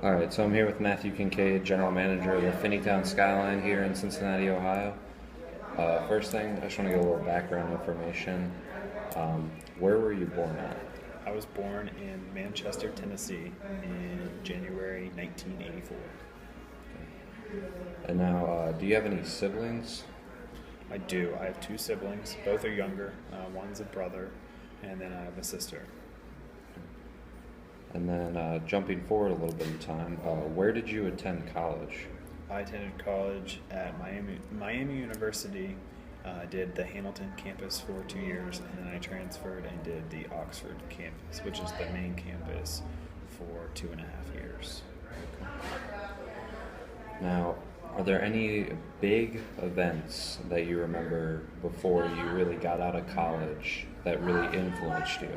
All right, so I'm here with Matthew Kincaid, General Manager of the Finneytown Skyline here in Cincinnati, Ohio. First thing, I just want to get a little background information. Where were you born at? I was born in Manchester, Tennessee in January 1984. And now, do you have any siblings? I do. I have two siblings. Both are younger. One's a brother, and then I have a sister. And then, jumping forward a little bit in time, where did you attend college? I attended college at Miami University. Did the Hamilton campus for 2 years, and then I transferred and did the Oxford campus, which is the main campus, for 2.5 years. Now, are there any big events that you remember before you really got out of college that really influenced you?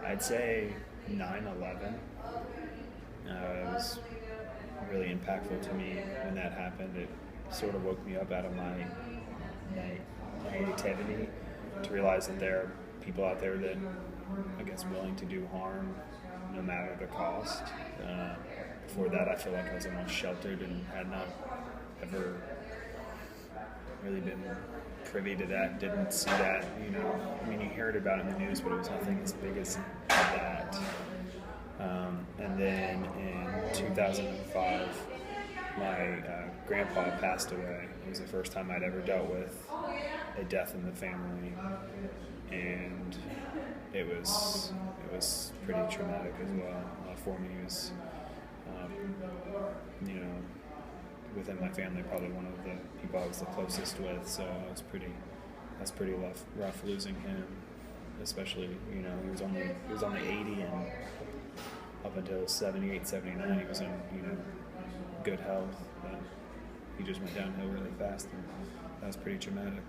I'd say 9/11. It was really impactful to me when that happened. It sort of woke me up out of my naivety to realize that there are people out there that, I guess, willing to do harm no matter the cost. Before that, I feel like I was almost sheltered and had not ever really been privy to that, didn't see that, I mean, you heard about it in the news, but it was nothing as big as that. And then in 2005, my grandpa passed away. It was the first time I'd ever dealt with a death in the family, and it was pretty traumatic as well for me. It was, within my family, probably one of the people I was the closest with. So that's pretty rough losing him, especially he was only 80, and up until 78, 79, he was in good health, but he just went downhill really fast, and that was pretty traumatic.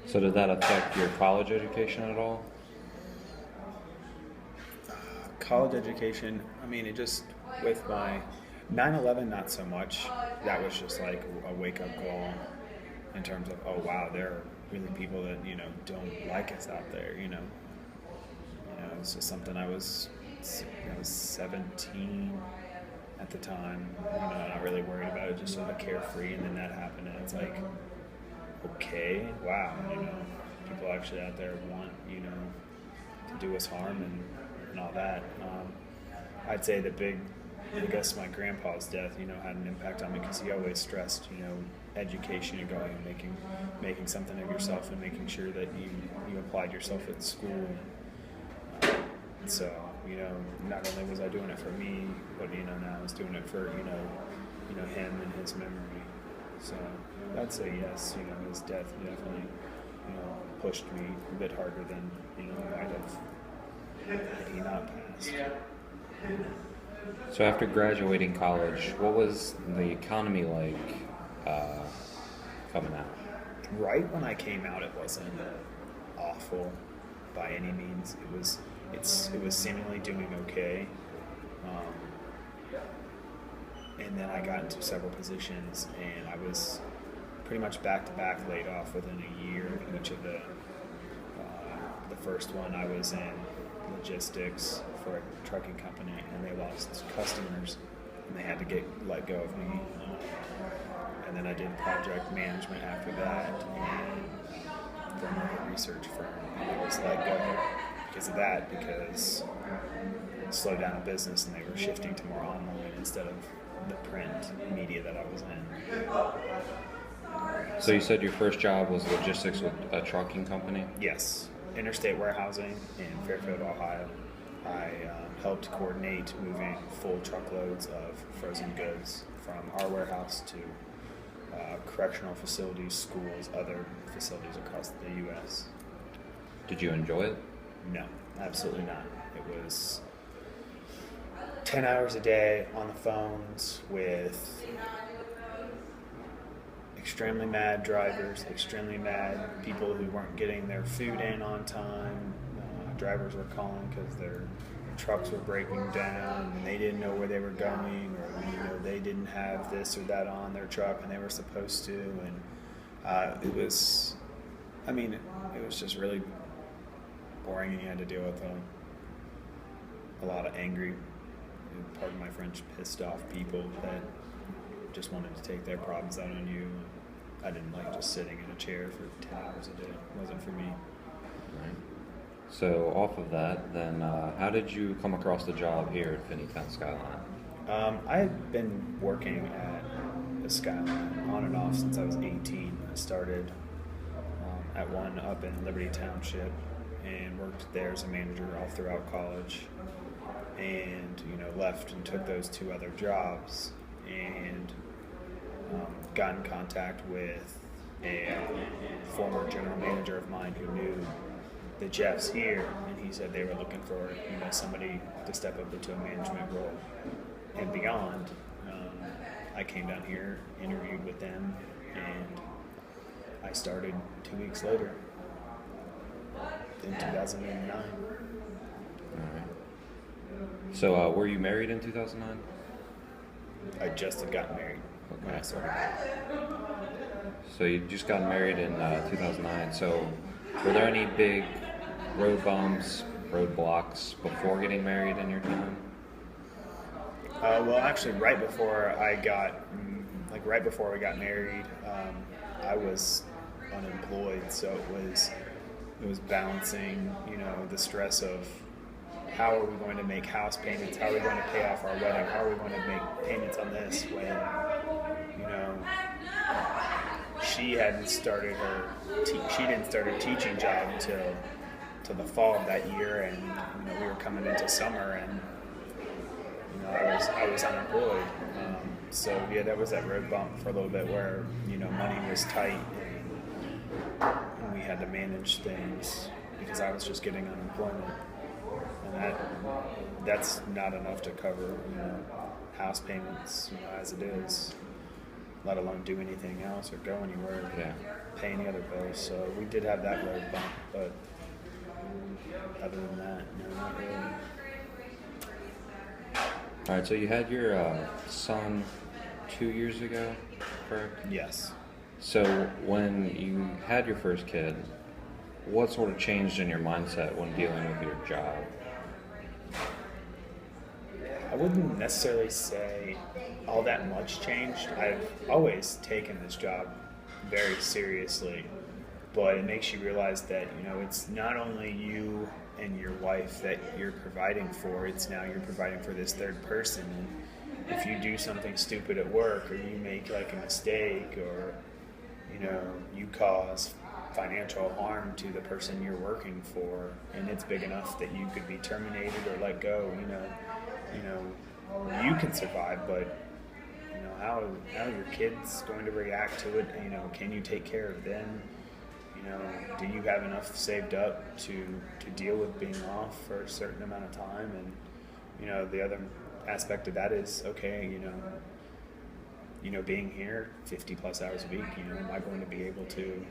So did that affect your college education at all? College education, I mean, it just, with my 9/11, not so much. That was just like a wake-up call in terms of, oh wow, there are really people that don't like us out there. It's just something. I was 17 at the time, not really worried about it, just sort of carefree, and then that happened, and it's like, okay, wow, people actually out there want to do us harm and all that. I'd say I guess my grandpa's death, had an impact on me, because he always stressed, education and going and making something of yourself, and making sure that you applied yourself at school. So, not only was I doing it for me, but now I was doing it for him and his memory. So I'd say yes. His death definitely pushed me a bit harder than might have had he not passed. So after graduating college, what was the economy like coming out? Right when I came out, it wasn't awful by any means. It was seemingly doing okay, and then I got into several positions, and I was pretty much back-to-back laid off within a year of each of the first one. I was in logistics for a trucking company, and they lost customers, and they had to let go of me. And then I did project management after that, and for another research firm, and I was let go because of that, because it slowed down the business, and they were shifting to more online instead of the print media that I was in. So you said your first job was logistics with a trucking company? Yes, interstate warehousing in Fairfield, Ohio. I helped coordinate moving full truckloads of frozen goods from our warehouse to correctional facilities, schools, other facilities across the U.S. Did you enjoy it? No, absolutely not. It was 10 hours a day on the phones with extremely mad drivers, extremely mad people who weren't getting their food in on time. Drivers were calling because their trucks were breaking down and they didn't know where they were going, or they didn't have this or that on their truck and they were supposed to. And it was just really boring, and you had to deal with a lot of angry, pardon my French, pissed off people that just wanted to take their problems out on you. I didn't like just sitting in a chair for 10 hours a day. It wasn't for me. Right. So off of that, then how did you come across the job here at Finneytown Skyline? I had been working at the Skyline on and off since I was 18. I started at one up in Liberty Township and worked there as a manager all throughout college, and left and took those 2 other jobs, and got in contact with a former general manager of mine who knew the Jeffs here, and he said they were looking for somebody to step up into a management role and beyond. I came down here, interviewed with them, and I started 2 weeks later in 2009. All right. So were you married in 2009? I just had gotten married when I started. So you just got married in 2009. So were there any big road bumps, roadblocks before getting married in your time? Well, actually, right before we got married, I was unemployed, so it was balancing, the stress of how are we going to make house payments, how are we going to pay off our wedding, how are we going to make payments on this when, she didn't start her teaching job until the fall of that year, and we were coming into summer, and I was unemployed. So yeah, that was that road bump for a little bit where money was tight, and we had to manage things because I was just getting unemployment, and that's not enough to cover house payments as it is, let alone do anything else or go anywhere, pay any other bills. So we did have that road bump, but other than that, no, not really. All right, so you had your son 2 years ago, correct? Yes. So when you had your first kid, what sort of changed in your mindset when dealing with your job? I wouldn't necessarily say all that much changed. I've always taken this job very seriously, but it makes you realize that, it's not only you and your wife that you're providing for, it's now you're providing for this third person. And if you do something stupid at work, or you make like a mistake, or you cause financial harm to the person you're working for, and it's big enough that you could be terminated or let go, you can survive, but how are your kids going to react to it? Can you take care of them? Do you have enough saved up to deal with being off for a certain amount of time? And the other aspect of that is, okay, being here 50 plus hours a week, am I going to be able to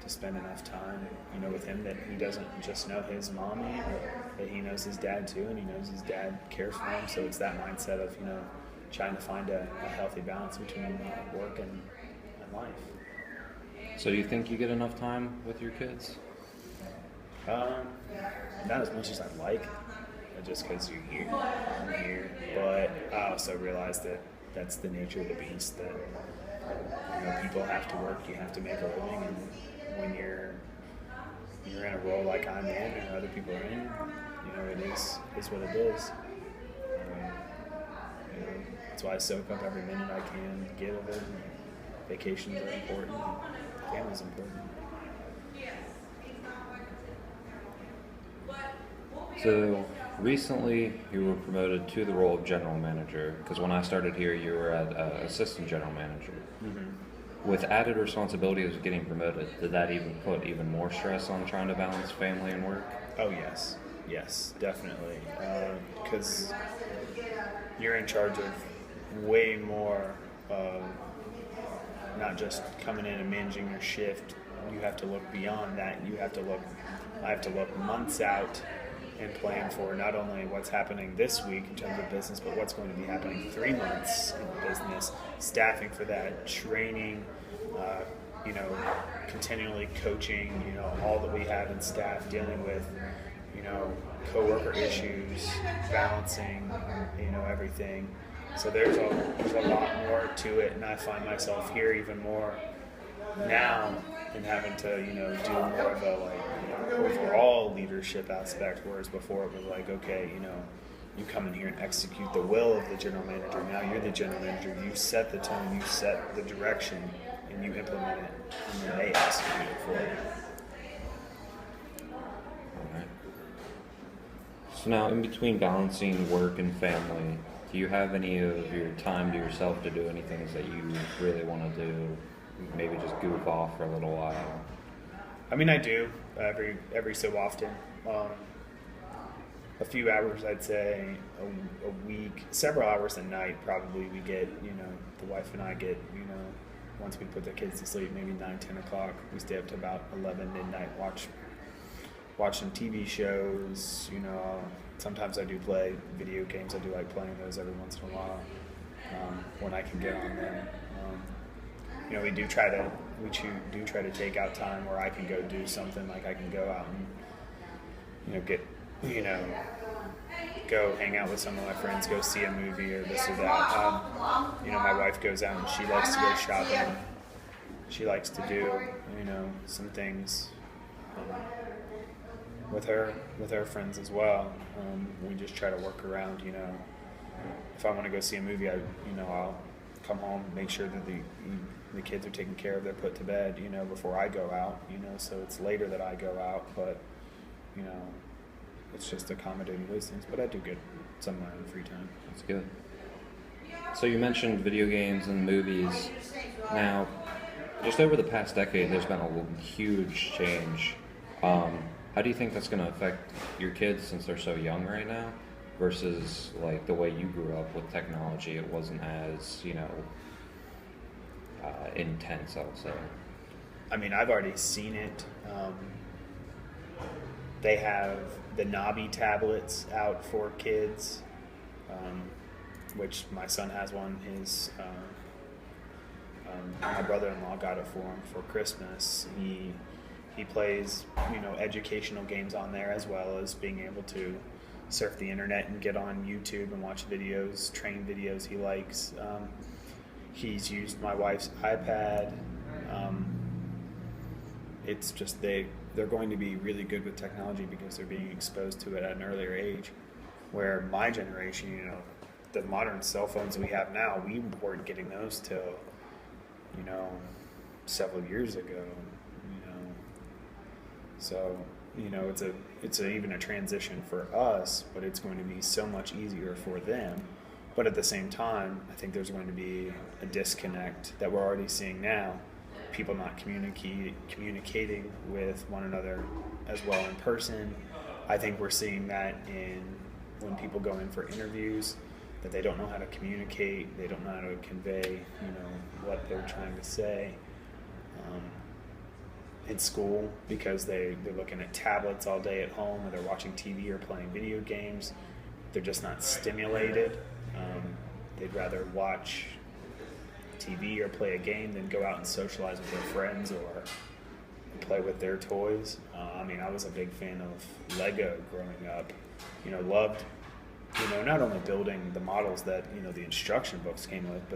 spend enough time, with him that he doesn't just know his mommy, but that he knows his dad too, and he knows his dad cares for him. So it's that mindset of, trying to find a healthy balance between work and life. So do you think you get enough time with your kids? Not as much as I'd like, just because you're here. I'm here. But I also realize that that's the nature of the beast, that people have to work, you have to make a living, and when you're in a role like I'm in and other people are in, it is what it is. That's why I soak up every minute I can get of it. Vacations are important, and family's important. So recently you were promoted to the role of general manager, because when I started here you were at assistant general manager. Mm-hmm. With added responsibility of getting promoted, did that even put even more stress on trying to balance family and work? Oh yes, definitely, because you're in charge of way more, not just coming in and managing your shift. You have to look beyond that. I have to look months out and plan for not only what's happening this week in terms of business, but what's going to be happening 3 months in the business, staffing for that, training, continually coaching, all that we have in staff, dealing with, coworker issues, balancing, everything. So there's a lot more to it, and I find myself here even more now, and having to do more of a overall leadership aspect. Whereas before it was like, okay, you come in here and execute the will of the general manager. Now you're the general manager. You set the tone, you set the direction, and you implement it, and then they execute it for you. Alright. So now, in between balancing work and family, do you have any of your time to yourself to do any things that you really want to do? Maybe just goof off for a little while? I mean, I do every so often. A few hours, I'd say, a week, several hours a night probably we get, the wife and I get, once we put the kids to sleep, maybe 9, 10 o'clock, we stay up to about 11, midnight, watch some TV shows, sometimes I do play video games. I do like playing those every once in a while when I can get on them. We do try to take out time where I can go do something, like I can go out and, go hang out with some of my friends, go see a movie or this or that. My wife goes out and she likes to go shopping. She likes to do, some things with her friends as well. We just try to work around, if I want to go see a movie, I'll come home, make sure that the kids are taken care of, they're put to bed, before I go out, so it's later that I go out, but, it's just accommodating those things. But I do get some of my own free time. That's good. So you mentioned video games and movies. Now, just over the past decade, there's been a huge change. How do you think that's going to affect your kids since they're so young right now versus like the way you grew up with technology? It wasn't as, intense, I would say. I mean, I've already seen it. They have the Nabi tablets out for kids, which my son has one. My brother-in-law got it for him for Christmas. He plays, educational games on there, as well as being able to surf the internet and get on YouTube and watch videos, train videos he likes. He's used my wife's iPad. It's just they're going to be really good with technology because they're being exposed to it at an earlier age. Where my generation, the modern cell phones we have now, we weren't getting those till, several years ago. So, it's even a transition for us, but it's going to be so much easier for them. But at the same time, I think there's going to be a disconnect that we're already seeing now. People not communicating with one another as well in person. I think we're seeing that when people go in for interviews, that they don't know how to communicate, they don't know how to convey, what they're trying to say. In school, because they're looking at tablets all day at home, or they're watching TV or playing video games. They're just not stimulated. They'd rather watch TV or play a game than go out and socialize with their friends or play with their toys. I was a big fan of Lego growing up. Loved, not only building the models that, the instruction books came with, but